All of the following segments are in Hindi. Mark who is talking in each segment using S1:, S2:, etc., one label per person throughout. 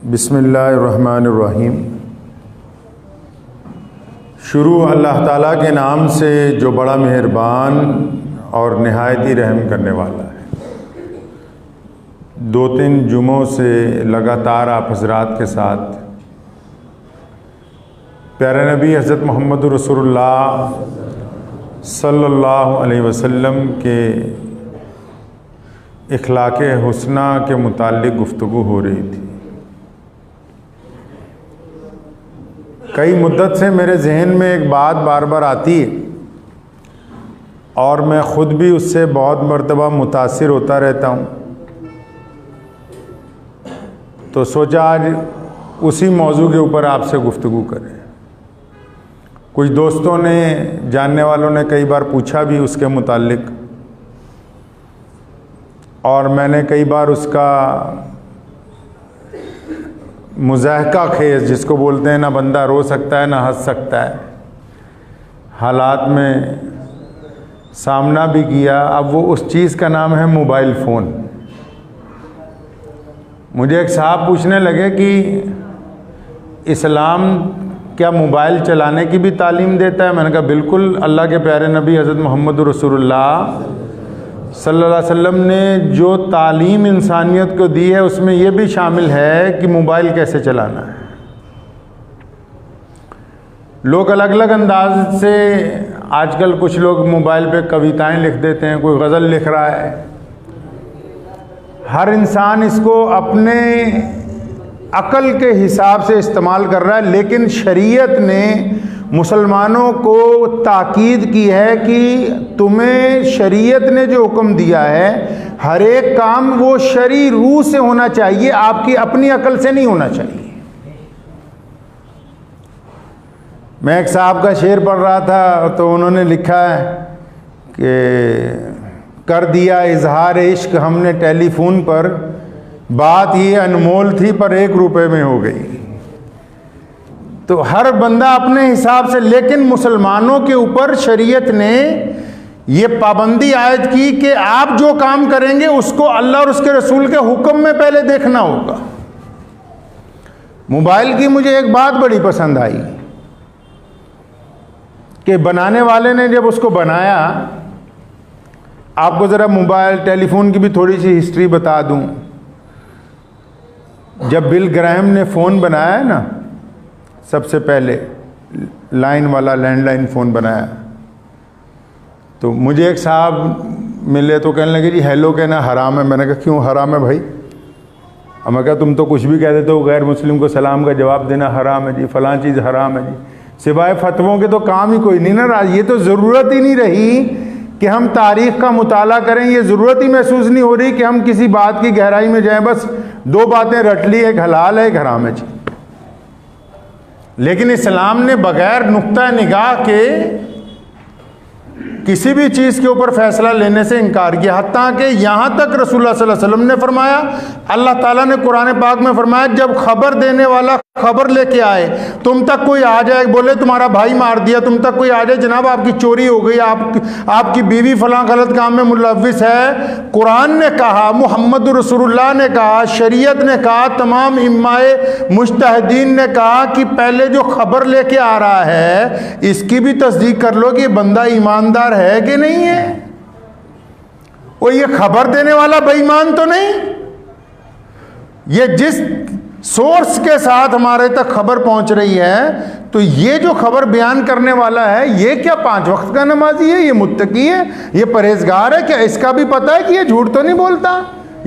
S1: बिस्मिल्लाहिर्रहमानिर्रहीम। शुरू अल्लाह ताला के नाम से जो बड़ा मेहरबान और नहायत ही रहम करने वाला है। 2-3 जुमों से लगातार आप हज़रात के साथ प्यारे नबी हज़रत मोहम्मद रसूलुल्लाह सल्लल्लाहु अलैहि वसल्लम के इखलाक़े हुस्ना के मुताल्लिक़ गुफ्तगू हो रही थी। कई मुद्दत से मेरे जहन में एक बात बार बार आती है और मैं ख़ुद भी उससे बहुत मरतबा मुतासिर होता रहता हूँ, तो सोचा आज उसी मौजू के ऊपर आपसे गुफ्तगू करें। कुछ दोस्तों ने, जानने वालों ने कई बार पूछा भी उसके मुताल्लिक़ और मैंने कई बार उसका मुज़ाहका खेज़, जिसको बोलते हैं, ना बंदा रो सकता है ना हंस सकता है, हालात में सामना भी किया। अब वो उस चीज़ का नाम है मोबाइल फ़ोन। मुझे एक साहब पूछने लगे कि इस्लाम क्या मोबाइल चलाने की भी तालीम देता है? मैंने कहा बिल्कुल। अल्लाह के प्यारे नबी हज़रत मोहम्मद रसूलुल्लाह सल्लल्लाहु अलैहि वसल्लम ने जो तालीम इंसानियत को दी है उसमें यह भी शामिल है कि मोबाइल कैसे चलाना है। लोग अलग अलग अंदाज से, आजकल कुछ लोग मोबाइल पे कविताएं लिख देते हैं, कोई गज़ल लिख रहा है। हर इंसान इसको अपने अकल के हिसाब से इस्तेमाल कर रहा है, लेकिन शरीयत ने मुसलमानों को ताकीद की है कि तुम्हें शरीयत ने जो हुक्म दिया है, हर एक काम वो शरई रूह से होना चाहिए, आपकी अपनी अकल से नहीं होना चाहिए। मैं एक साहब का शेर पढ़ रहा था तो उन्होंने लिखा है कि कर दिया इजहार इश्क हमने टेलीफोन पर, बात ये अनमोल थी पर 1 रुपए में हो गई। तो हर बंदा अपने हिसाब से, लेकिन मुसलमानों के ऊपर शरीयत ने ये पाबंदी आयद की कि आप जो काम करेंगे उसको अल्लाह और उसके रसूल के हुक्म में पहले देखना होगा। मोबाइल की मुझे एक बात बड़ी पसंद आई कि बनाने वाले ने जब उसको बनाया, आपको ज़रा मोबाइल टेलीफोन की भी थोड़ी सी हिस्ट्री बता दूं। जब बिल ग्राहम ने फ़ोन बनाया है ना, सबसे पहले लाइन वाला लैंडलाइन फ़ोन बनाया, तो मुझे एक साहब मिले तो कहने लगे जी हेलो कहना हराम है। मैंने कहा क्यों हराम है भाई? अब मैं कहा तुम तो कुछ भी कह देते हो, गैर मुस्लिम को सलाम का जवाब देना हराम है जी, फ़लाँ चीज़ हराम है जी। सिवाय फतवों के तो काम ही कोई नहीं ना। ये तो ज़रूरत ही नहीं रही कि हम तारीख़ का मुताला करें, ये ज़रूरत ही महसूस नहीं हो रही कि हम किसी बात की गहराई में जाएं। बस 2 बातें रट ली, एक हलाल है एक हराम है जी। लेकिन इस्लाम ने बग़ैर नुक्ता निगाह के किसी भी चीज़ के ऊपर फैसला लेने से इनकार किया। हत्ता कि यहाँ तक रसूलुल्लाह सल्लल्लाहु अलैहि वसल्लम ने फरमाया, अल्लाह ताला ने कुरान पाक में फरमाया, जब खबर देने वाला खबर लेके आए, तुम तक कोई आ जाए, बोले तुम्हारा भाई मार दिया, तुम तक कोई आ जाए, जनाब आपकी चोरी हो गई, आपकी बीवी फलां गलत काम में मुलव्विस है, कुरान ने कहा, मोहम्मद रसूलुल्लाह ने कहा, शरीयत ने कहा, तमाम इम्माए मुज्तहिदीन ने कहा कि पहले जो खबर लेके आ रहा है इसकी भी तस्दीक कर लो कि ये बंदा ईमानदार है कि नहीं है। वो ये खबर देने वाला बेईमान तो नहीं। ये जिस सोर्स के साथ हमारे तक खबर पहुंच रही है, तो ये जो खबर बयान करने वाला है, ये क्या 5 वक्त का नमाजी है, ये मुत्तकी है, ये परहेजगार है? क्या इसका भी पता है कि ये झूठ तो नहीं बोलता?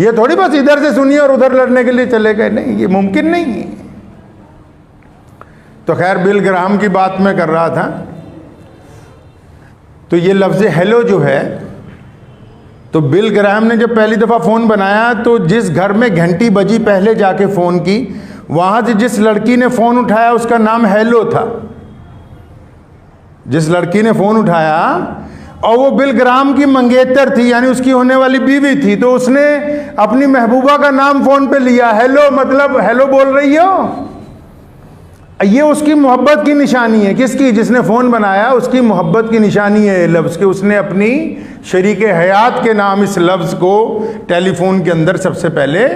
S1: ये थोड़ी बस इधर से सुनिए और उधर लड़ने के लिए चले गए। नहीं, ये मुमकिन नहीं है। तो खैर बिल ग्राहम की बात मैं कर रहा था। तो ये लफ्ज़ हेलो जो है, तो बिल ग्राहम ने जब पहली दफ़ा फ़ोन बनाया तो जिस घर में घंटी बजी पहले जाके फ़ोन की, वहाँ से जिस लड़की ने फ़ोन उठाया उसका नाम हेलो था। जिस लड़की ने फ़ोन उठाया और वो बिल ग्राहम की मंगेतर थी, यानी उसकी होने वाली बीवी थी, तो उसने अपनी महबूबा का नाम फ़ोन पे लिया। हेलो मतलब हेलो बोल रही हो। ये उसकी मोहब्बत की निशानी है। किसकी? जिसने फ़ोन बनाया उसकी मोहब्बत की निशानी है लफ्ज़ के। उसने अपनी शरीक हयात के नाम इस लफ्ज़ को टेलीफोन के अंदर सबसे पहले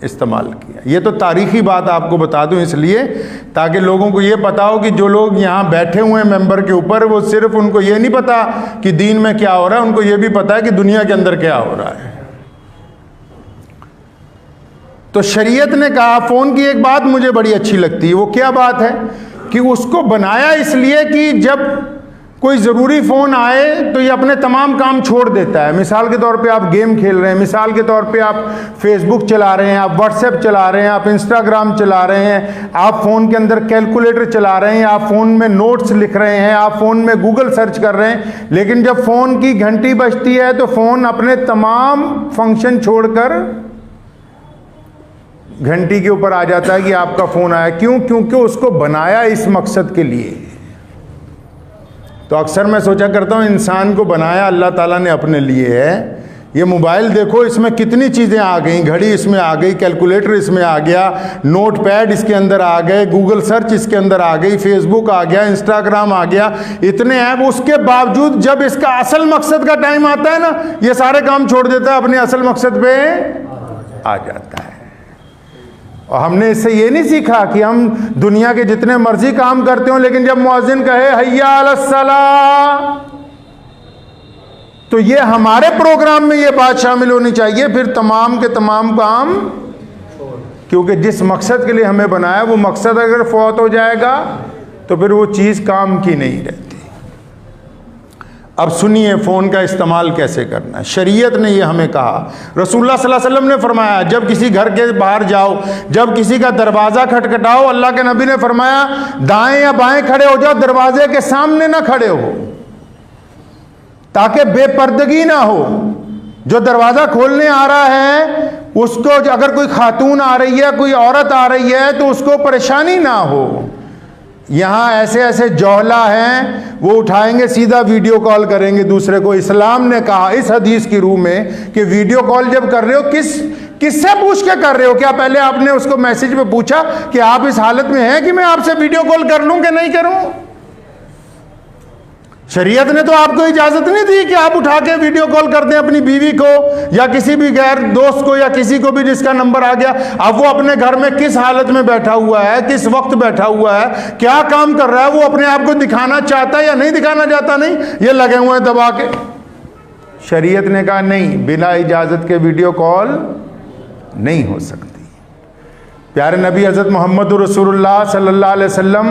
S1: इस्तेमाल किया। ये तो तारीखी बात आपको बता दूं इसलिए ताकि लोगों को ये पता हो कि जो लोग यहाँ बैठे हुए हैं मेंबर के ऊपर, वो सिर्फ उनको ये नहीं पता कि दीन में क्या हो रहा है, उनको ये भी पता है कि दुनिया के अंदर क्या हो रहा है। तो शरीयत ने कहा, फ़ोन की एक बात मुझे बड़ी अच्छी लगती है। वो क्या बात है कि उसको बनाया इसलिए कि जब कोई ज़रूरी फ़ोन आए तो ये अपने तमाम काम छोड़ देता है। मिसाल के तौर पे आप गेम खेल रहे हैं, मिसाल के तौर पे आप फेसबुक चला रहे हैं, आप व्हाट्सएप चला रहे हैं, आप इंस्टाग्राम चला रहे हैं, आप फ़ोन के अंदर कैलकुलेटर चला रहे हैं, आप फ़ोन में नोट्स लिख रहे हैं, आप फ़ोन में गूगल सर्च कर रहे हैं। लेकिन जब फ़ोन की घंटी बजती है तो फ़ोन अपने तमाम फंक्शन छोड़कर घंटी के ऊपर आ जाता है कि आपका फ़ोन आया। क्यों? क्योंकि उसको बनाया इस मकसद के लिए। तो अक्सर मैं सोचा करता हूँ, इंसान को बनाया अल्लाह ताला ने अपने लिए है। ये मोबाइल देखो, इसमें कितनी चीज़ें आ गई, घड़ी इसमें आ गई, कैलकुलेटर इसमें आ गया, नोटपैड इसके अंदर आ गए, गूगल सर्च इसके अंदर आ गई, फेसबुक आ गया, इंस्टाग्राम आ गया, इतने ऐप। उसके बावजूद जब इसका असल मकसद का टाइम आता है ना, ये सारे काम छोड़ देता है, अपने असल मकसद पे आ जाता है। और हमने इससे ये नहीं सीखा कि हम दुनिया के जितने मर्जी काम करते हो, लेकिन जब मुअज्जिन कहे हय्या अलस्सलाह, तो ये हमारे प्रोग्राम में ये बात शामिल होनी चाहिए, फिर तमाम के तमाम काम। क्योंकि जिस मकसद के लिए हमें बनाया, वो मकसद अगर फौत हो जाएगा तो फिर वो चीज़ काम की नहीं रहती। अब सुनिए फ़ोन का इस्तेमाल कैसे करना है। शरीयत ने ये हमें कहा, रसूलुल्लाह सल्लल्लाहु अलैहि वसल्लम ने फरमाया, जब किसी घर के बाहर जाओ, जब किसी का दरवाज़ा खटखटाओ, अल्लाह के नबी ने फरमाया दाएं या बाएं खड़े हो जाओ, दरवाजे के सामने ना खड़े हो, ताकि बेपर्दगी ना हो। जो दरवाज़ा खोलने आ रहा है उसको, अगर कोई खातून आ रही है, कोई औरत आ रही है, तो उसको परेशानी ना हो। यहाँ ऐसे ऐसे जौहला हैं, वो उठाएंगे सीधा वीडियो कॉल करेंगे दूसरे को। इस्लाम ने कहा इस हदीस की रूह में कि वीडियो कॉल जब कर रहे हो, किससे पूछ के कर रहे हो? क्या पहले आपने उसको मैसेज में पूछा कि आप इस हालत में हैं कि मैं आपसे वीडियो कॉल कर लूं कि नहीं करूं? शरीयत ने तो आपको इजाजत नहीं दी कि आप उठा के वीडियो कॉल कर दें अपनी बीवी को या किसी भी गैर दोस्त को या किसी को भी जिसका नंबर आ गया। अब वो अपने घर में किस हालत में बैठा हुआ है, किस वक्त बैठा हुआ है, क्या काम कर रहा है, वो अपने आप को दिखाना चाहता है या नहीं दिखाना चाहता, नहीं, ये लगे हुए हैं दबा के। शरीयत ने कहा नहीं, बिना इजाजत के वीडियो कॉल नहीं हो सकती। प्यारे नबी हज़रत मोहम्मद रसूलुल्लाह सल्लल्लाहु अलैहि वसल्लम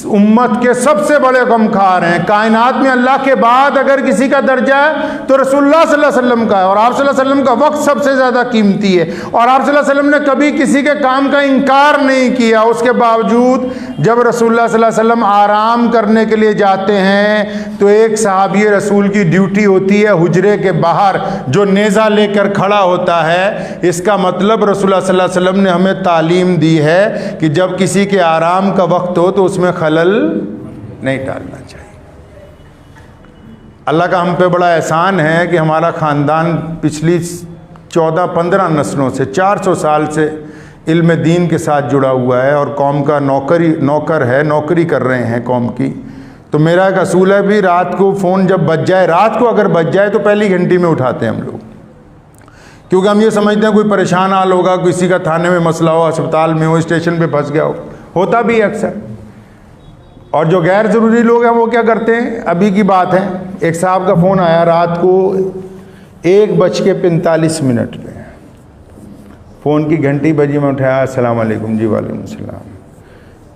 S1: उम्मत के सबसे बड़े गमखार हैं। कायनात में अल्लाह के बाद अगर किसी का दर्जा है तो रसूलुल्लाह सल्लल्लाहु अलैहि वसल्लम का है, और आप सल्लल्लाहु अलैहि वसल्लम का वक्त सबसे ज़्यादा कीमती है। और आप सल्लल्लाहु अलैहि वसल्लम ने कभी किसी के काम का इनकार नहीं किया। उसके बावजूद जब रसूलुल्लाह सल्लल्लाहु अलैहि वसल्लम आराम करने के लिए जाते हैं तो एक सहाबी रसूल की ड्यूटी होती है हुजरे के बाहर जो नेज़ा लेकर खड़ा होता है। इसका मतलब रसूलुल्लाह सल्लल्लाहु अलैहि वसल्लम ने हमें तालीम दी है कि जब किसी के आराम का वक्त हो तो उसमें खलल नहीं डालना चाहिए। अल्लाह का हम पे बड़ा एहसान है कि हमारा ख़ानदान पिछली 14-15 नस्लों से 400 साल से इल्म दीन के साथ जुड़ा हुआ है और कौम का नौकर है, नौकरी कर रहे हैं कौम की। तो मेरा एक असूल है भी, रात को फ़ोन जब बज जाए, रात को अगर बज जाए तो पहली घंटी में उठाते हैं हम लोग, क्योंकि हम ये समझते हैं कोई परेशान हाल होगा, किसी का थाने में मसला हो, अस्पताल में हो, स्टेशन पे फंस गया हो, होता भी है अक्सर। और जो गैर ज़रूरी लोग हैं वो क्या करते हैं, अभी की बात है, एक साहब का फ़ोन आया रात को 1:45 पे, फ़ोन की घंटी बजी, मैं उठाया, अस्सलाम वालेकुम। जी वालेकुम सलाम।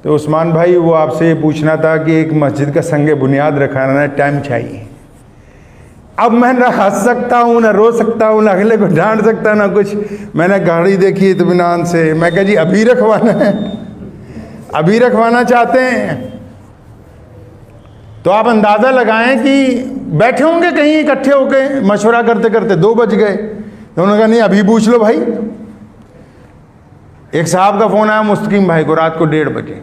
S1: तो उस्मान भाई वो आपसे ये पूछना था कि एक मस्जिद का संगे बुनियाद रखाना है, टाइम चाहिए। अब मैं ना हंस सकता हूँ, ना रो सकता हूँ, ना अगले को डांट सकता, ना कुछ। मैंने गाड़ी देखी इत्मीनान से, मैं कहा जी अभी रखवाना है, अभी रखवाना चाहते हैं तो आप अंदाज़ा लगाएं कि बैठे होंगे कहीं इकट्ठे होके मशवरा करते करते 2 बज गए। तो उन्होंने कहा नहीं अभी पूछ लो भाई। एक साहब का फ़ोन आया मुस्तकीम भाई को रात को 1:30 बजे।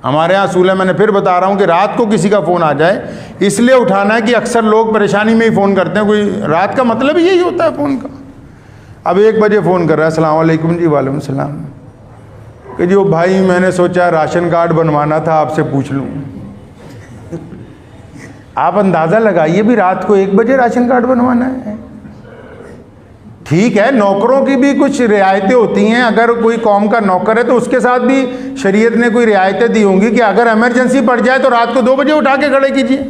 S1: हमारे यहाँ असूल है, मैंने फिर बता रहा हूँ कि रात को किसी का फ़ोन आ जाए इसलिए उठाना है कि अक्सर लोग परेशानी में ही फ़ोन करते हैं, कोई रात का मतलब यही होता है फ़ोन का। अब 1 बजे फ़ोन कर रहा है, अस्सलाम वालेकुम। जी वालेकुम सलाम। कि जो भाई मैंने सोचा राशन कार्ड बनवाना था, आपसे पूछ लूँ। आप अंदाज़ा लगाइए भी रात को 1 बजे राशन कार्ड बनवाना है, ठीक है, नौकरों की भी कुछ रियायतें होती हैं। अगर कोई कौम का नौकर है तो उसके साथ भी शरीयत ने कोई रियायतें दी होंगी कि अगर इमरजेंसी पड़ जाए तो रात को 2 बजे उठा के खड़े कीजिए।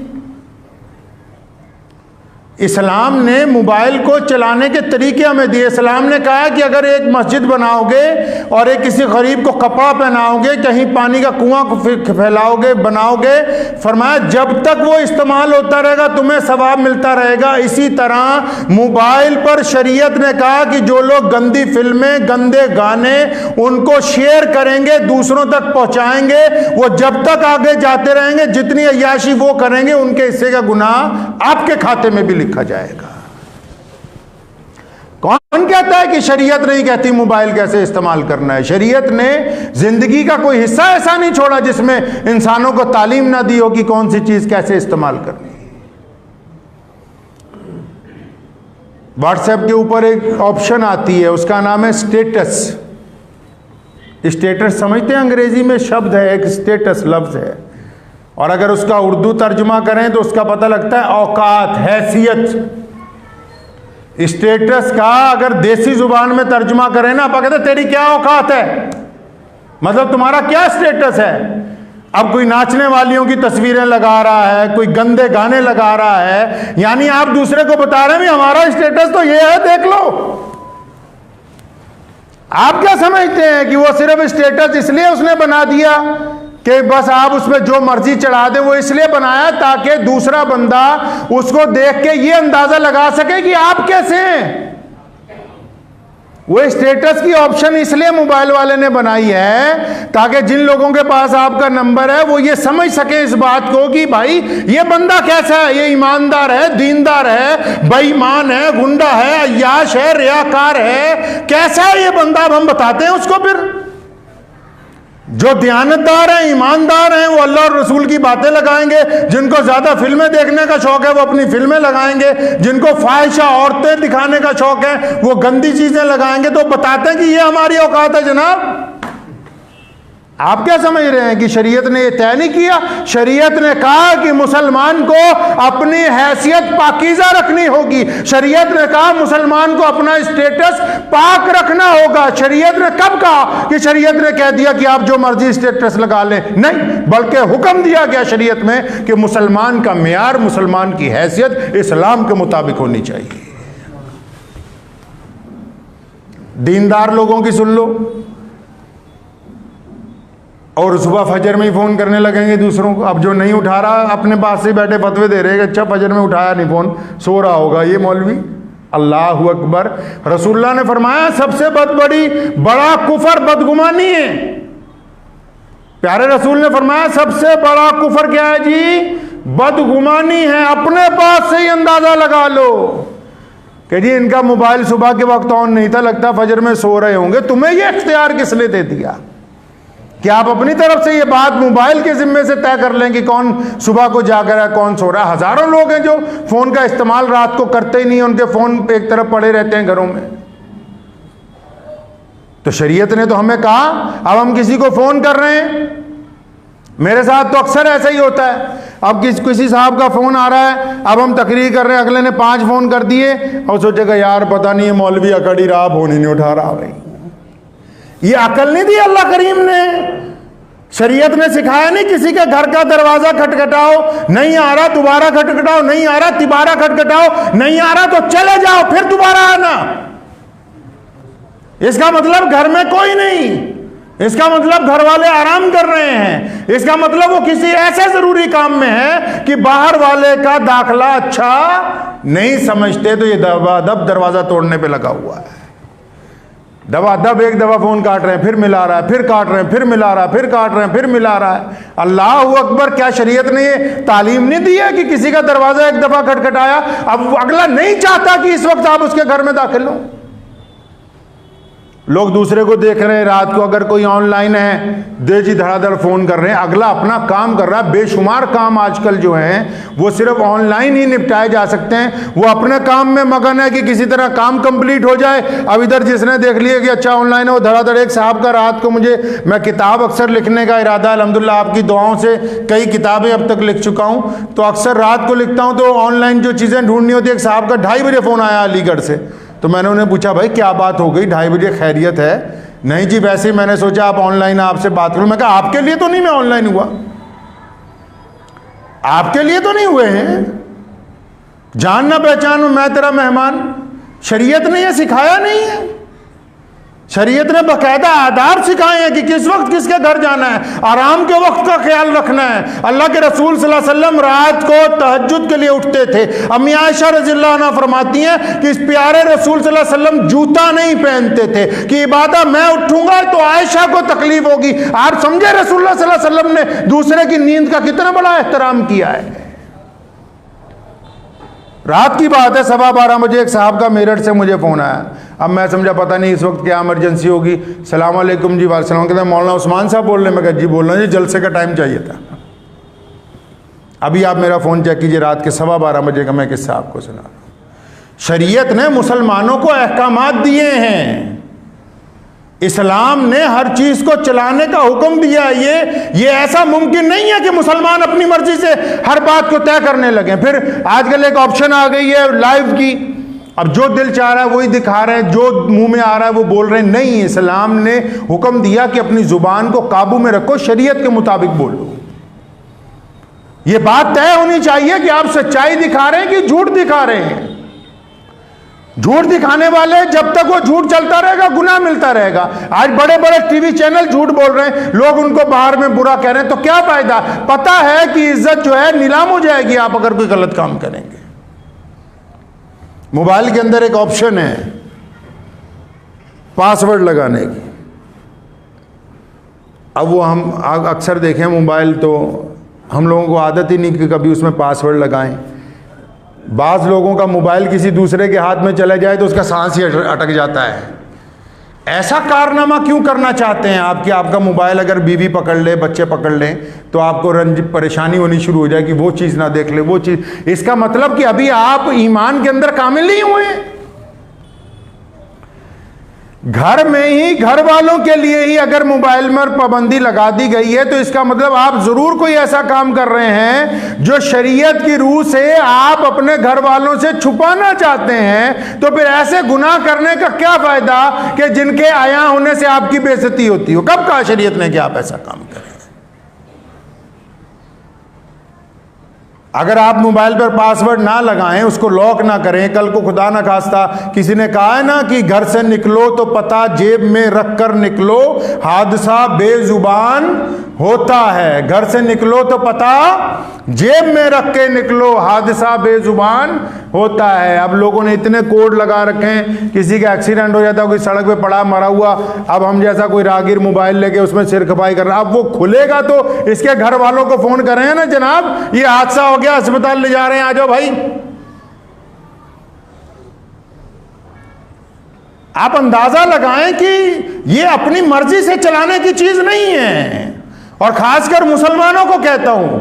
S1: इस्लाम ने मोबाइल को चलाने के तरीके हमें दिए। इस्लाम ने कहा कि अगर एक मस्जिद बनाओगे और एक किसी गरीब को कपड़ा पहनाओगे, कहीं पानी का कुआं फैलाओगे, बनाओगे, फरमाया जब तक वो इस्तेमाल होता रहेगा तुम्हें सवाब मिलता रहेगा। इसी तरह मोबाइल पर शरीयत ने कहा कि जो लोग गंदी फिल्में, गंदे गाने उनको शेयर करेंगे, दूसरों तक पहुंचाएंगे, वो जब तक आगे जाते रहेंगे, जितनी अय्याशी वो करेंगे उनके हिस्से का गुनाह आपके खाते में भी लिखा जाएगा। कौन कहता है कि शरीयत नहीं कहती मोबाइल कैसे इस्तेमाल करना है? शरीयत ने जिंदगी का कोई हिस्सा ऐसा नहीं छोड़ा जिसमें इंसानों को तालीम ना दी हो कि कौन सी चीज कैसे इस्तेमाल करनी है। व्हाट्सएप के ऊपर एक ऑप्शन आती है, उसका नाम है स्टेटस। स्टेटस समझते हैं? अंग्रेजी में शब्द है, एक स्टेटस लफ्ज है, और अगर उसका उर्दू तर्जुमा करें तो उसका पता लगता है औकात, हैसियत। स्टेटस का अगर देसी जुबान में तर्जुमा करें ना, आप कहते तेरी क्या औकात है, मतलब तुम्हारा क्या स्टेटस है। अब कोई नाचने वालियों की तस्वीरें लगा रहा है, कोई गंदे गाने लगा रहा है, यानी आप दूसरे को बता रहे हैं भी हमारा स्टेटस तो ये है, देख लो। आप क्या समझते हैं कि वो सिर्फ स्टेटस इसलिए उसने बना दिया कि बस आप उसमें जो मर्जी चढ़ा दें? वो इसलिए बनाया ताकि दूसरा बंदा उसको देख के ये अंदाजा लगा सके कि आप कैसे हैं। वो स्टेटस की ऑप्शन इसलिए मोबाइल वाले ने बनाई है ताकि जिन लोगों के पास आपका नंबर है वो ये समझ सके इस बात को कि भाई ये बंदा कैसा है, ये ईमानदार है, दीनदार है, बेईमान है, गुंडा है, अय्याश है, रियाकार है, कैसा है ये बंदा। अब हम बताते हैं उसको। फिर जो दयानतदार हैं, ईमानदार हैं, वो अल्लाह और रसूल की बातें लगाएंगे। जिनको ज्यादा फिल्में देखने का शौक है वो अपनी फिल्में लगाएंगे। जिनको फाहिशा औरतें दिखाने का शौक है वो गंदी चीजें लगाएंगे। तो बताते हैं कि ये हमारी औकात है जनाब। आप क्या समझ रहे हैं कि शरीयत ने यह तय नहीं किया? शरीयत ने कहा कि मुसलमान को अपनी हैसियत पाकीज़ा रखनी होगी। शरीयत ने कहा मुसलमान को अपना स्टेटस पाक रखना होगा। शरीयत ने कब कहा कि शरीयत ने कह दिया कि आप जो मर्जी स्टेटस लगा लें? नहीं, बल्कि हुक्म दिया गया शरीयत में कि मुसलमान का मेयार, मुसलमान की हैसियत इस्लाम के मुताबिक होनी चाहिए। दीनदार लोगों की सुन लो, और सुबह फजर में ही फ़ोन करने लगेंगे दूसरों को। अब जो नहीं उठा रहा अपने पास से बैठे फतवे दे रहे हैं कि अच्छा फजर में उठाया नहीं फ़ोन, सो रहा होगा ये मौलवी। अल्लाह अकबर। रसूलुल्लाह ने फरमाया सबसे बड़ा कुफर बदगुमानी है। प्यारे रसूल ने फरमाया सबसे बड़ा कुफर क्या है जी? बदगुमानी है। अपने पास से ही अंदाज़ा लगा लो कि जी इनका मोबाइल सुबह के वक्त ऑन नहीं था, लगता फजर में सो रहे होंगे। तुम्हें ये इख्तियार किसने दे दिया कि आप अपनी तरफ से ये बात मोबाइल के जिम्मे से तय कर लें कि कौन सुबह को जाग रहा है, कौन सो रहा है? हजारों लोग हैं जो फोन का इस्तेमाल रात को करते ही नहीं, उनके फोन एक तरफ पड़े रहते हैं घरों में। तो शरीयत ने तो हमें कहा अब हम किसी को फोन कर रहे हैं, मेरे साथ तो अक्सर ऐसा ही होता है। अब किसी साहब का फोन आ रहा है, अब हम तकरीर कर रहे हैं, अगले ने 5 फोन कर दिए और सोचेगा यार पता नहीं ये मौलवी अकड़ ही रहा, फोन ही नहीं उठा रहा। भाई ये अकल नहीं दी अल्लाह करीम ने। शरीयत ने सिखाया नहीं किसी के घर का दरवाजा खटखटाओ, नहीं आ रहा दोबारा खटखटाओ, नहीं आ रहा तिबारा खटखटाओ, नहीं आ रहा तो चले जाओ फिर दोबारा आना। इसका मतलब घर में कोई नहीं, इसका मतलब घर वाले आराम कर रहे हैं, इसका मतलब वो किसी ऐसे जरूरी काम में है कि बाहर वाले का दाखला अच्छा नहीं समझते। तो ये दबादब दरवाजा तोड़ने पे लगा हुआ है। दबादब एक दफा फोन काट रहे हैं, फिर मिला रहा है, फिर काट रहे हैं, फिर मिला रहा है, फिर काट रहे हैं, फिर मिला रहा है। अल्लाह अकबर। क्या शरीयत ने ये तालीम नहीं दी है कि किसी का दरवाजा एक दफा खटखटाया अब अगला नहीं चाहता कि इस वक्त आप उसके घर में दाखिल हो? लोग दूसरे को देख रहे हैं, रात को अगर कोई ऑनलाइन है दे जी धड़ाधड़ फोन कर रहे हैं, अगला अपना काम कर रहा है। बेशुमार काम आजकल जो हैं वो सिर्फ ऑनलाइन ही निपटाए जा सकते हैं। वो अपने काम में मगन है कि किसी तरह काम कंप्लीट हो जाए। अब इधर जिसने देख लिया कि अच्छा ऑनलाइन है वो धड़ाधड़। एक साहब का रात को मैं किताब अक्सर लिखने का इरादा, अल्हम्दुलिल्लाह आपकी दुआओं से कई किताबें अब तक लिख चुका हूँ, तो अक्सर रात को लिखता हूँ तो ऑनलाइन जो चीज़ें ढूंढनी होती है। एक साहब का 2:30 बजे फ़ोन आया अलीगढ़ से, तो मैंने उन्हें पूछा भाई क्या बात हो गई, 2:30 बजे खैरियत है? नहीं जी वैसे ही मैंने सोचा आप ऑनलाइन आपसे बात करूं। मैं कहा आपके लिए तो नहीं मैं ऑनलाइन हुआ, आपके लिए तो नहीं हुए हैं, जान ना पहचान मैं तेरा मेहमान। शरीयत ने यह सिखाया नहीं है, शरीयत ने बाकायदा आदाब सिखाए हैं कि किस वक्त किसके घर जाना है, आराम के वक्त का ख्याल रखना है। अल्लाह के रसूल सल्लल्लाहु अलैहि वसल्लम रात को तहज्जुद के लिए उठते थे। अम्मी आयशा रज़ियल्लाहु अन्हा फरमाती हैं कि इस प्यारे रसूल सल्लल्लाहु अलैहि वसल्लम जूता नहीं पहनते थे कि इबादत मैं उठूंगा तो आयशा को तकलीफ होगी। आप समझे रसूलुल्लाह सल्लल्लाहु अलैहि वसल्लम ने दूसरे की नींद का कितना बड़ा एहतराम किया है। रात की बात है, 12:15 बजे एक साहब का मेरठ से मुझे फ़ोन आया। अब मैं समझा पता नहीं इस वक्त क्या इमरजेंसी होगी। सलाम अलैकुम जी। वालेकुम। कहते हैं मौलाना उस्मान साहब बोल रहे हैं? मैं कहा जी बोल रहा हूँ जी, जलसे का टाइम चाहिए था। अभी आप मेरा फ़ोन चेक कीजिए, रात के 12:15 बजे का मैं किस्सा आपको सुना रहा हूँ। शरीयत ने मुसलमानों को अहकामात दिए हैं, इस्लाम ने हर चीज को चलाने का हुक्म दिया। ये ऐसा मुमकिन नहीं है कि मुसलमान अपनी मर्जी से हर बात को तय करने लगे। फिर आजकल एक ऑप्शन आ गई है लाइव की, अब जो दिल चाह रहा है वही दिखा रहे हैं, जो मुंह में आ रहा है वो बोल रहे हैं। नहीं, इस्लाम ने हुक्म दिया कि अपनी जुबान को काबू में रखो, शरीयत के मुताबिक बोलो। ये बात तय होनी चाहिए कि आप सच्चाई दिखा रहे हैं कि झूठ दिखा रहे हैं। झूठ दिखाने वाले जब तक वो झूठ चलता रहेगा गुनाह मिलता रहेगा। आज बड़े बड़े टीवी चैनल झूठ बोल रहे हैं, लोग उनको बाहर में बुरा कह रहे हैं, तो क्या फायदा? पता है कि इज्जत जो है नीलाम हो जाएगी आप अगर कोई गलत काम करेंगे। मोबाइल के अंदर एक ऑप्शन है पासवर्ड लगाने की। अब वो हम अक्सर देखें मोबाइल तो हम लोगों को आदत ही नहीं कि कभी उसमें पासवर्ड लगाएं। बाज़ लोगों का मोबाइल किसी दूसरे के हाथ में चला जाए तो उसका सांस ही अटक जाता है। ऐसा कारनामा क्यों करना चाहते हैं आप कि आपका मोबाइल अगर बीवी पकड़ ले, बच्चे पकड़ लें तो आपको परेशानी होनी शुरू हो जाए कि वो चीज़ ना देख ले, वो चीज़। इसका मतलब कि अभी आप ईमान के अंदर कामिल नहीं हुए। घर में ही घर वालों के लिए ही अगर मोबाइल में पाबंदी लगा दी गई है तो इसका मतलब आप जरूर कोई ऐसा काम कर रहे हैं जो शरीयत की रूह से आप अपने घर वालों से छुपाना चाहते हैं। तो फिर ऐसे गुनाह करने का क्या फायदा कि जिनके आया होने से आपकी बेइज्जती होती हो? कब कहा शरीयत ने कि आप ऐसा काम करें? अगर आप मोबाइल पर पासवर्ड ना लगाएं, उसको लॉक ना करें, कल को खुदा ना खास्ता किसी ने कहा है ना कि घर से निकलो तो पता जेब में रख कर निकलो, हादसा बेजुबान होता है। घर से निकलो तो पता जेब में रख के निकलो, हादसा बेजुबान होता है। अब लोगों ने इतने कोड लगा रखे हैं, किसी का एक्सीडेंट हो जाता है, कोई सड़क पे पड़ा मरा हुआ, अब हम जैसा कोई राहगीर मोबाइल लेके उसमें सिर खपाई कर रहा है। अब वो खुलेगा तो इसके घर वालों को फोन कर रहे हैं ना, जनाब ये हादसा हो गया, अस्पताल ले जा रहे हैं, आ जाओ भाई। आप अंदाजा लगाएं कि ये अपनी मर्जी से चलाने की चीज नहीं है। और खासकर मुसलमानों को कहता हूं,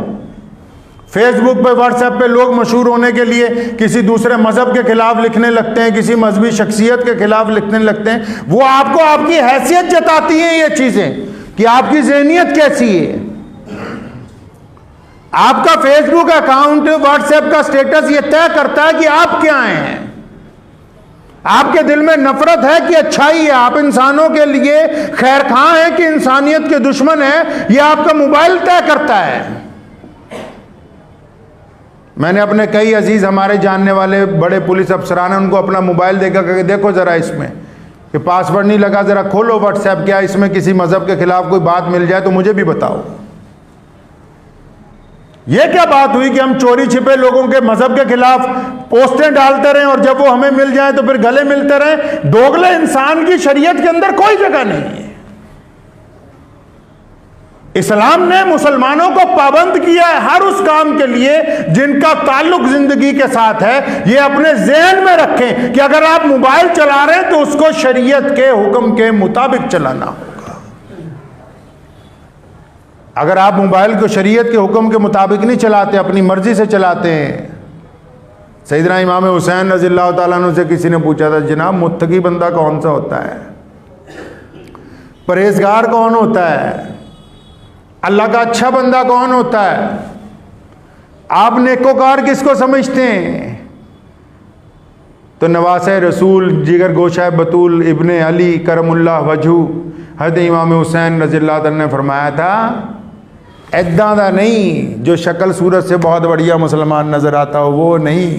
S1: फेसबुक पे व्हाट्सएप पे लोग मशहूर होने के लिए किसी दूसरे मजहब के खिलाफ लिखने लगते हैं, किसी मजहबी शख्सियत के खिलाफ लिखने लगते हैं। वो आपको आपकी हैसियत जताती हैं ये चीजें कि आपकी ज़हनियत कैसी है। आपका फेसबुक अकाउंट, व्हाट्सएप का स्टेटस ये तय करता है कि आप क्या हैं। आपके दिल में नफरत है कि अच्छाई है, आप इंसानों के लिए खैरखां हैं कि इंसानियत के दुश्मन है, ये आपका मोबाइल तय करता है। मैंने अपने कई अजीज हमारे जानने वाले बड़े पुलिस अफसरान हैं, उनको अपना मोबाइल देखा कि देखो जरा इसमें कि पासवर्ड नहीं लगा, जरा खोलो व्हाट्सएप, क्या इसमें किसी मजहब के खिलाफ कोई बात मिल जाए तो मुझे भी बताओ। यह क्या बात हुई कि हम चोरी छिपे लोगों के मजहब के खिलाफ पोस्टें डालते रहें और जब वो हमें मिल जाए तो फिर गले मिलते रहें? दोगले इंसान की शरीयत के अंदर कोई जगह नहीं है। इस्लाम ने मुसलमानों को पाबंद किया है हर उस काम के लिए जिनका ताल्लुक जिंदगी के साथ है। ये अपने ज़हन में रखें कि अगर आप मोबाइल चला रहे हैं तो उसको शरीयत के हुक्म के मुताबिक चलाना होगा। अगर आप मोबाइल को शरीयत के हुक्म के मुताबिक नहीं चलाते, अपनी मर्जी से चलाते हैं। सैयदना इमाम हुसैन रज़ियल्लाहु ताला अन्हु से किसी ने पूछा था, जनाब मुत्तकी बंदा कौन सा होता है, परहेजगार कौन होता है, अल्लाह का अच्छा बंदा कौन होता है, आप नेकोकार किसको समझते हैं? तो नवासे रसूल जिगर गोशा बतूल इब्ने अली करमुल्लाह वजहू हज़रत इमाम हुसैन रज़ियल्लाहु अन्हु ने फरमाया था, ऐदा दा नहीं जो शक्ल सूरत से बहुत बढ़िया मुसलमान नज़र आता हो, वो नहीं।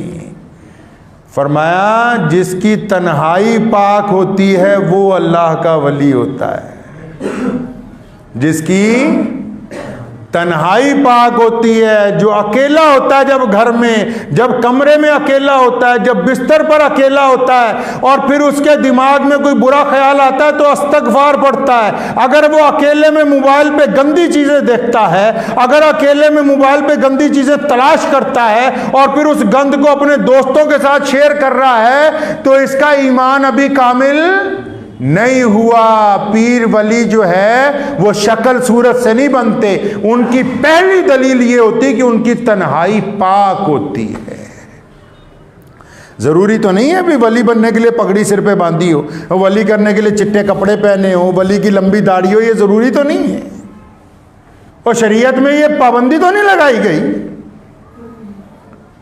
S1: फरमाया जिसकी तन्हाई पाक होती है वो अल्लाह का वली होता है। जिसकी तन्हाई पाक होती है, जो अकेला होता है, जब घर में, जब कमरे में अकेला होता है, जब बिस्तर पर अकेला होता है और फिर उसके दिमाग में कोई बुरा ख्याल आता है तो अस्तगफार पढ़ता है। अगर वो अकेले में मोबाइल पे गंदी चीज़ें देखता है, अगर अकेले में मोबाइल पे गंदी चीज़ें तलाश करता है और फिर उस गंद को अपने दोस्तों के साथ शेयर कर रहा है, तो इसका ईमान अभी कामिल नहीं हुआ। पीर वली जो है वो शक्ल सूरत से नहीं बनते, उनकी पहली दलील ये होती कि उनकी तन्हाई पाक होती है। जरूरी तो नहीं है भी वली बनने के लिए पगड़ी सिर पे बांधी हो, वली करने के लिए चिट्टे कपड़े पहने हो, वली की लंबी दाढ़ी हो, ये जरूरी तो नहीं है। और शरीयत में ये पाबंदी तो नहीं लगाई गई।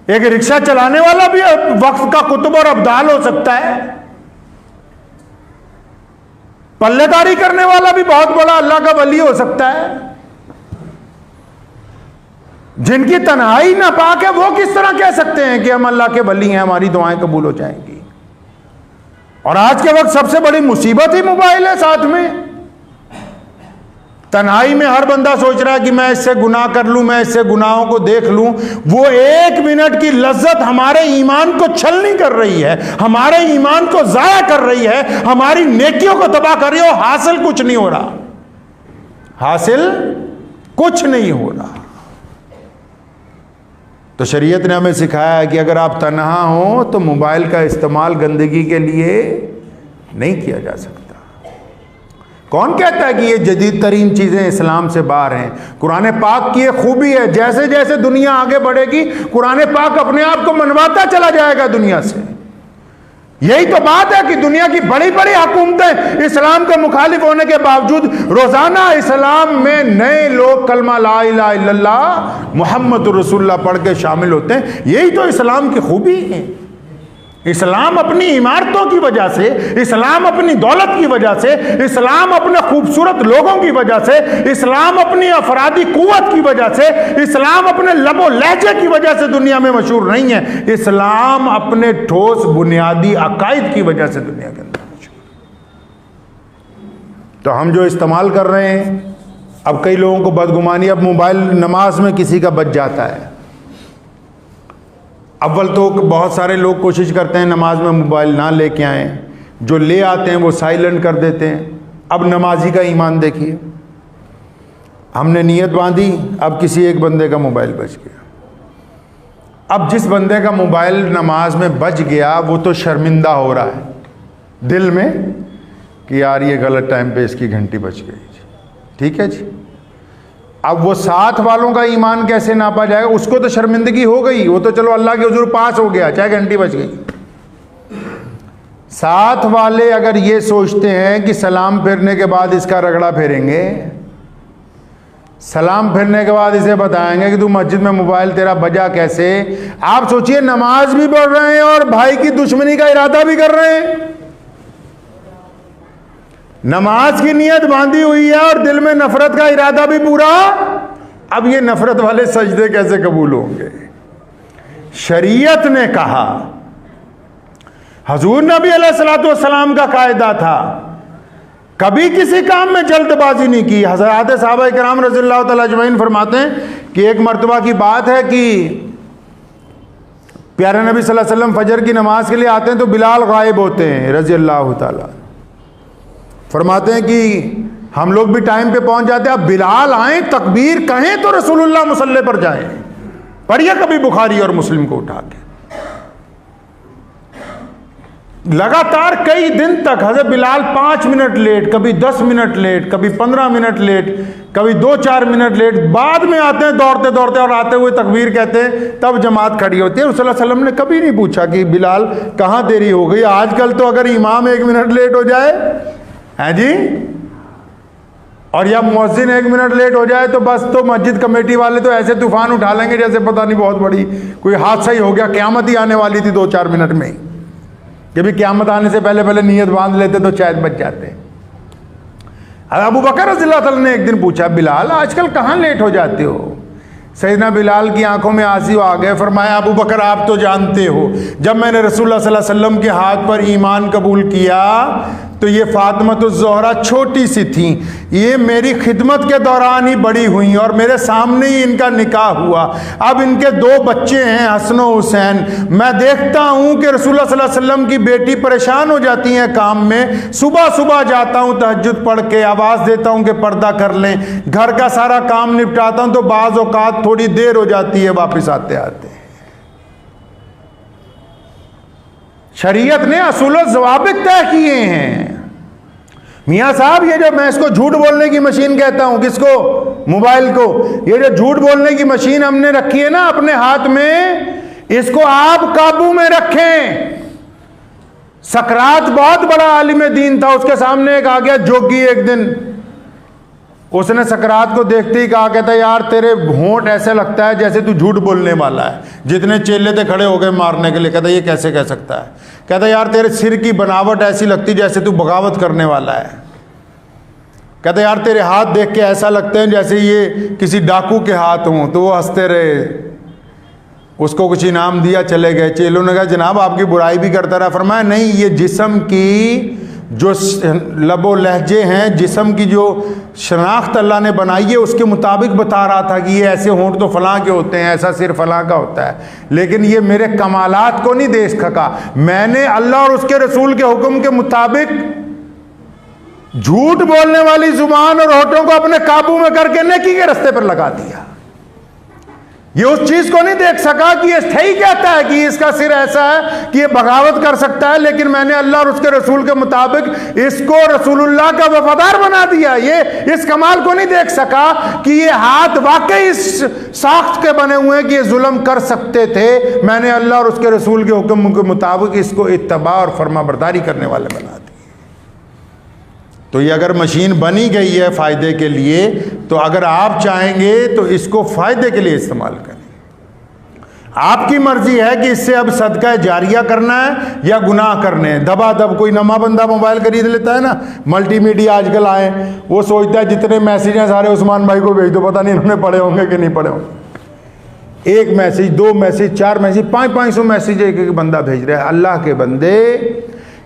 S1: एक रिक्शा चलाने वाला भी वक्त का कुतुब और अब्दाल हो सकता है, पल्लेदारी करने वाला भी बहुत बड़ा अल्लाह का वली हो सकता है। जिनकी तन्हाई नापाक है वो किस तरह कह सकते हैं कि हम अल्लाह के वली हैं, हमारी दुआएं कबूल हो जाएंगी। और आज के वक्त सबसे बड़ी मुसीबत ही मोबाइल है। साथ में तन्हाई में हर बंदा सोच रहा है कि मैं इससे गुनाह कर लूं, मैं इससे गुनाहों को देख लूं। वो एक मिनट की लज्जत हमारे ईमान को छलनी कर रही है, हमारे ईमान को जाया कर रही है, हमारी नेकियों को तबाह कर रही है। और हासिल कुछ नहीं हो रहा, हासिल कुछ नहीं हो रहा। तो शरीयत ने हमें सिखाया है कि अगर आप तन्हा हो तो मोबाइल का इस्तेमाल गंदगी के लिए नहीं किया जा सकता। कौन कहता है कि ये जदीद तरीन चीज़ें इस्लाम से बाहर हैं? कुरान पाक की ये खूबी है, जैसे जैसे दुनिया आगे बढ़ेगी कुरान पाक अपने आप को मनवाता चला जाएगा दुनिया से। यही तो बात है कि दुनिया की बड़ी बड़ी हुकूमतें इस्लाम के मुखालिफ होने के बावजूद रोजाना इस्लाम में नए लोग कलमा ला इलाहा इल्लल्लाह मुहम्मदुर रसूलुल्लाह पढ़ के शामिल होते हैं। यही तो इस्लाम की खूबी है। इस्लाम अपनी इमारतों की वजह से, इस्लाम अपनी दौलत की वजह से, इस्लाम अपने खूबसूरत लोगों की वजह से, इस्लाम अपनी अफरादी कुव्वत की वजह से, इस्लाम अपने लबो लहजे की वजह से दुनिया में मशहूर नहीं है। इस्लाम अपने ठोस बुनियादी अकायद की वजह से दुनिया के अंदर मशहूर। तो हम जो इस्तेमाल कर रहे हैं, अब कई लोगों को बदगुमानी, अब मोबाइल नमाज में किसी का बच जाता है। अव्वल तो बहुत सारे लोग कोशिश करते हैं नमाज में मोबाइल ना लेके आएँ, जो ले आते हैं वो साइलेंट कर देते हैं। अब नमाजी का ईमान देखिए, हमने नियत बांधी, अब किसी एक बंदे का मोबाइल बच गया। अब जिस बंदे का मोबाइल नमाज में बच गया वो तो शर्मिंदा हो रहा है दिल में कि यार ये गलत टाइम पे इसकी घंटी बच गई। ठीक है जी, अब वो साथ वालों का ईमान कैसे नापा जाएगा? उसको तो शर्मिंदगी हो गई, वो तो चलो अल्लाह के हुजूर पास हो गया, चाहे घंटी बच गई। साथ वाले अगर ये सोचते हैं कि सलाम फेरने के बाद इसका रगड़ा फेरेंगे, सलाम फेरने के बाद इसे बताएंगे कि तू मस्जिद में मोबाइल तेरा बजा कैसे। आप सोचिए, नमाज भी पढ़ रहे हैं और भाई की दुश्मनी का इरादा भी कर रहे हैं। नमाज की नियत बांधी हुई है और दिल में नफरत का इरादा भी पूरा। अब ये नफरत वाले सजदे कैसे कबूल होंगे? शरीयत ने कहा, हुजूर नबी अलैहिस्सलातु वस्सलाम का कायदा था, कभी किसी काम में जल्दबाजी नहीं की। हज़रात सहाबा किराम रज़ियल्लाहु तआला अजमईन फरमाते हैं कि एक मर्तबा की बात है कि प्यारे नबी सल्लल्लाहु अलैहि वसल्लम फजर की नमाज के लिए आते हैं तो बिलाल गायब होते हैं रज़ियल्लाहु तआला। फरमाते हैं कि हम लोग भी टाइम पे पहुंच जाते हैं, अब बिलाल आए तकबीर कहें तो रसूलुल्लाह मुसल्ले पर जाएं। पढ़िए कभी बुखारी और मुस्लिम को उठा के। लगातार कई दिन तक हज़रत बिलाल 5 मिनट लेट, कभी 10 मिनट लेट, कभी 15 मिनट लेट, कभी 2-4 मिनट लेट, बाद में आते हैं दौड़ते दौड़ते और आते हुए तकबीर कहते हैं, तब जमात खड़ी होती है। रसूलुल्लाह सल्लल्लाहु अलैहि वसल्लम ने कभी नहीं पूछा कि बिलाल कहाँ देरी हो गई। आजकल तो अगर इमाम 1 मिनट लेट हो जाए है जी, और या मुअज्जिन 1 मिनट लेट हो जाए तो बस, तो मस्जिद कमेटी वाले तो ऐसे तूफान उठा लेंगे जैसे पता नहीं बहुत बड़ी कोई हादसा ही हो गया, क़यामत ही आने वाली थी 2-4 मिनट में। कि भी क़यामत आने से पहले पहले नीयत बांध लेते तो शायद बच जाते। अबू बकर रज़ियल्लाहु ताला ने एक दिन पूछा, बिलाल आजकल कहाँ लेट हो जाते हो? सैयदना बिलाल की आंखों में आंसू आ गए। फरमाया, अबू बकर आप तो जानते हो जब मैंने रसूलुल्लाह सल्लल्लाहु अलैहि वसल्लम के हाथ पर ईमान कबूल किया तो ये फातिमातुज़ ज़ोहरा छोटी सी थी, ये मेरी खिदमत के दौरान ही बड़ी हुई और मेरे सामने ही इनका निकाह हुआ। अब इनके 2 बच्चे हैं, हसन और हुसैन। मैं देखता हूँ कि रसूलुल्लाह सल्लल्लाहु अलैहि वसल्लम की बेटी परेशान हो जाती हैं काम में। सुबह सुबह जाता हूँ तहज्जुद पढ़ के, आवाज़ देता हूँ कि पर्दा कर लें, घर का सारा काम निपटाता हूँ तो बाज़ औक़ात थोड़ी देर हो जाती है वापस आते आते। शरीयत ने असूल और ज़वाबित तय किए हैं। मियाँ साहब, ये जो मैं इसको झूठ बोलने की मशीन कहता हूं, किसको? मोबाइल को। ये जो झूठ बोलने की मशीन हमने रखी है ना अपने हाथ में, इसको आप काबू में रखें। सकरात बहुत बड़ा आलिम दीन था, उसके सामने एक आ गया जोगी एक दिन। उसने सकरात को देखते ही कहा, कहता यार तेरे होंठ ऐसे लगता है जैसे तू झूठ बोलने वाला है। जितने चेले थे खड़े हो गए मारने के लिए। कहता ये कैसे कह सकता है? कहता यार तेरे सिर की बनावट ऐसी लगती जैसे तू बगावत करने वाला है। कहता यार तेरे हाथ देख के ऐसा लगते हैं जैसे ये किसी डाकू के हाथ हों। तो वो हंसते रहे, उसको कुछ इनाम दिया, चले गए। चेलों ने कहा जनाब आपकी बुराई भी करता रहा। फरमाया नहीं, ये जिस्म की जो लबो लहजे हैं, जिस्म की जो शनाख्त अल्लाह ने बनाई है उसके मुताबिक बता रहा था कि ये ऐसे होंठ तो फलां के होते हैं, ऐसा सिर फलां का होता है, लेकिन ये मेरे कमालात को नहीं देख सका। मैंने अल्लाह और उसके रसूल के हुक्म के मुताबिक झूठ बोलने वाली जुबान और होठों को अपने काबू में करके नेकी के रास्ते पर लगा दिया। ये उस चीज को नहीं देख सका कि ये सही कहता है कि इसका सिर ऐसा है कि ये बगावत कर सकता है, लेकिन मैंने अल्लाह और उसके रसूल के मुताबिक इसको रसूलुल्लाह का वफादार बना दिया। ये इस कमाल को नहीं देख सका कि ये हाथ वाकई इस साख्त के बने हुए हैं कि ये जुल्म कर सकते थे। मैंने अल्लाह और उसके रसूल के हुक्म के मुताबिक इसको इत्तबा और फर्माबरदारी करने वाले बना दिया। तो ये अगर मशीन बनी गई है फ़ायदे के लिए, तो अगर आप चाहेंगे तो इसको फ़ायदे के लिए इस्तेमाल करें। आपकी मर्जी है कि इससे अब सदका जारिया करना है या गुनाह करने हैं। दबादब कोई नमा बंदा मोबाइल खरीद लेता है ना, मल्टीमीडिया आजकल आए, वो सोचता है जितने मैसेज हैं सारे उस्मान भाई को भेज दो, पता नहीं इन्होंने पढ़े होंगे कि नहीं पढ़े होंगे। 1 मैसेज, 2 मैसेज, 4 मैसेज, 500 मैसेज एक एक बंदा भेज रहा है। अल्लाह के बंदे,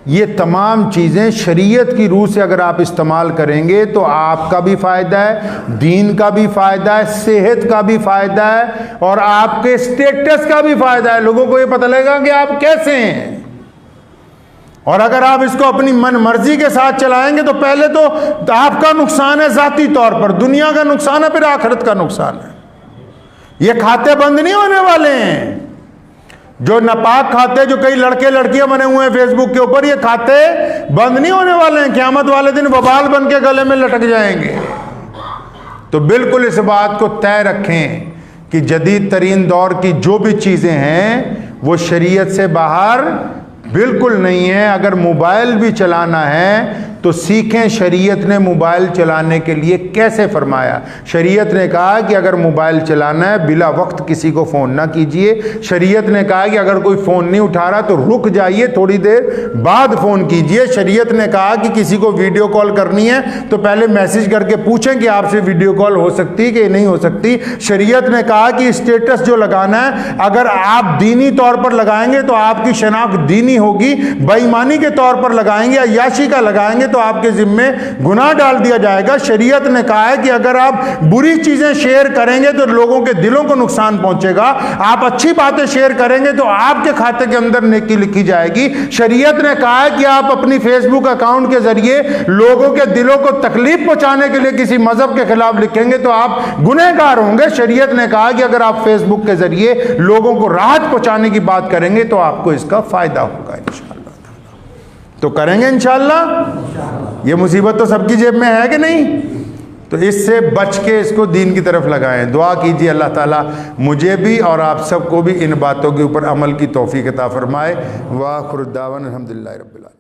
S1: ये तमाम चीज़ें शरीयत की रूह से अगर आप इस्तेमाल करेंगे तो आपका भी फ़ायदा है, दीन का भी फ़ायदा है, सेहत का भी फ़ायदा है और आपके स्टेटस का भी फ़ायदा है। लोगों को ये पता लगेगा कि आप कैसे हैं। और अगर आप इसको अपनी मन मर्जी के साथ चलाएंगे तो पहले तो आपका नुकसान है ज़ाती तौर पर, दुनिया का नुकसान है, फिर आखिरत का नुकसान है। ये खाते बंद नहीं होने वाले हैं। जो नापाक खाते, जो कई लड़के लड़कियां बने हुए हैं फेसबुक के ऊपर, ये खाते बंद नहीं होने वाले हैं। क़यामत वाले दिन वबाल बन के गले में लटक जाएंगे। तो बिल्कुल इस बात को तय रखें कि जदीद तरीन दौर की जो भी चीज़ें हैं वो शरीयत से बाहर बिल्कुल नहीं है। अगर मोबाइल भी चलाना है तो सीखें शरीयत ने मोबाइल चलाने के लिए कैसे फरमाया। शरीयत ने कहा कि अगर मोबाइल चलाना है बिला वक्त किसी को फ़ोन ना कीजिए। शरीयत ने कहा कि अगर कोई फ़ोन नहीं उठा रहा तो रुक जाइए, थोड़ी देर बाद फ़ोन कीजिए। शरीयत ने कहा कि किसी को वीडियो कॉल करनी है तो पहले मैसेज करके पूछें कि आपसे वीडियो कॉल हो सकती है कि नहीं हो सकती। शरीयत ने कहा कि स्टेटस जो लगाना है अगर आप दीनी तौर पर लगाएंगे तो आपकी शनाख्त दीनी होगी, बेईमानी के तौर पर लगाएंगे, अय्याशी का लगाएंगे तो आपके जिम्मे गुनाह डाल दिया जाएगा। शरीयत ने कहा है कि अगर आप बुरी चीजें शेयर करेंगे तो लोगों के दिलों को नुकसान पहुंचेगा, आप अच्छी बातें शेयर करेंगे तो आपके खाते के अंदर नेकी लिखी जाएगी। शरीयत ने कहा है कि आप अपनी फेसबुक अकाउंट के जरिए लोगों के दिलों को तकलीफ पहुंचाने के लिए किसी मजहब के खिलाफ लिखेंगे तो आप गुनहगार होंगे। शरीयत ने कहा कि अगर आप फेसबुक के जरिए लोगों को राहत पहुंचाने की बात करेंगे तो आपको इसका फायदा होगा इंशाअल्लाह। तो करेंगे इंशाअल्लाह। ये मुसीबत तो सबकी जेब में है कि नहीं? तो इससे बच के इसको दीन की तरफ लगाएं। दुआ कीजिए अल्लाह ताला मुझे भी और आप सबको भी इन बातों के ऊपर अमल की तौफीक अता फरमाए। व आखिर दावन अल्हम्दुलिल्लाहि रब्बिल आलमीन।